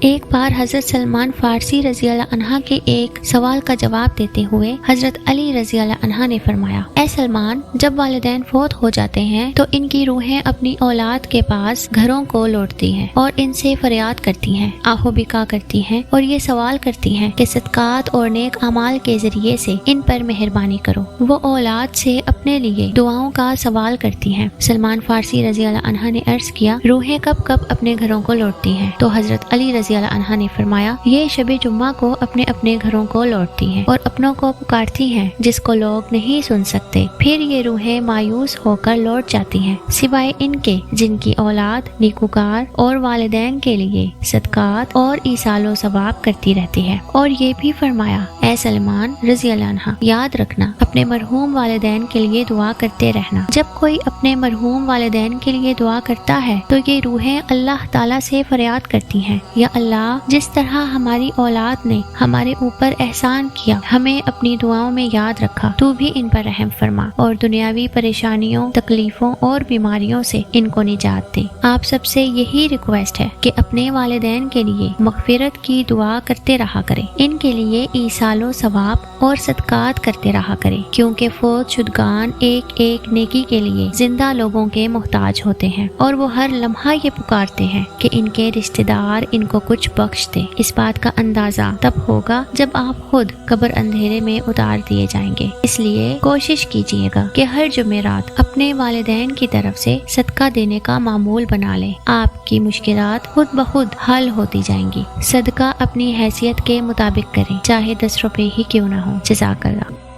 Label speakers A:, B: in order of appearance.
A: ایک بار حضرت سلمان فارسی رضی اللہ عنہ کے ایک سوال کا جواب دیتے ہوئے حضرت علی رضی اللہ عنہ نے فرمایا، اے سلمان، جب والدین فوت ہو جاتے ہیں تو ان کی روحیں اپنی اولاد کے پاس گھروں کو لوٹتی ہیں اور ان سے فریاد کرتی ہیں، آہو بکا کرتی ہیں اور یہ سوال کرتی ہیں کہ صدقات اور نیک اعمال کے ذریعے سے ان پر مہربانی کرو۔ وہ اولاد سے اپنے لیے دعاؤں کا سوال کرتی ہیں۔ سلمان فارسی رضی اللہ عنہ نے عرض کیا، روحیں کب کب اپنے گھروں کو لوٹتی ہیں؟ تو حضرت علی رضی اللہ عنہ نے فرمایا، یہ شب جمعہ کو اپنے اپنے گھروں کو لوٹتی ہیں اور اپنوں کو پکارتی ہیں جس کو لوگ نہیں سن سکتے، پھر یہ روحیں مایوس ہو کر لوٹ جاتی ہیں، سوائے ان کے جن کی اولاد نیکوکار اور والدین کے لیے صدقات اور ایصال و ثواب کرتی رہتی ہے۔ اور یہ بھی فرمایا، اے سلمان رضی اللہ عنہ، یاد رکھنا، اپنے مرحوم والدین کے لیے دعا کرتے رہنا۔ جب کوئی اپنے مرحوم والدین کے لیے دعا کرتا ہے تو یہ روحیں اللہ تعالیٰ سے فریاد کرتی ہیں، یا اللہ، جس طرح ہماری اولاد نے ہمارے اوپر احسان کیا، ہمیں اپنی دعاؤں میں یاد رکھا، تو بھی ان پر رحم فرما اور دنیاوی پریشانیوں، تکلیفوں اور بیماریوں سے ان کو نجات دے۔ آپ سب سے یہی ریکویسٹ ہے کہ اپنے والدین کے لیے مغفرت کی دعا کرتے رہا کریں، ان کے لیے ایصال و ثواب اور صدقات کرتے رہا کریں، کیونکہ فوت شدگان ایک ایک نیکی کے لیے زندہ لوگوں کے محتاج ہوتے ہیں اور وہ ہر لمحہ یہ پکارتے ہیں کہ ان کے رشتہ دار ان کو کچھ بخش دے۔ اس بات کا اندازہ تب ہوگا جب آپ خود قبر اندھیرے میں اتار دیے جائیں گے۔ اس لیے کوشش کیجیے گا کہ ہر جمعرات اپنے والدین کی طرف سے صدقہ دینے کا معمول بنا لیں، آپ کی مشکلات خود بخود حل ہوتی جائیں گی۔ صدقہ اپنی حیثیت کے مطابق کریں، چاہے 10 روپے ہی کیوں نہ ہو۔ جزاک اللہ۔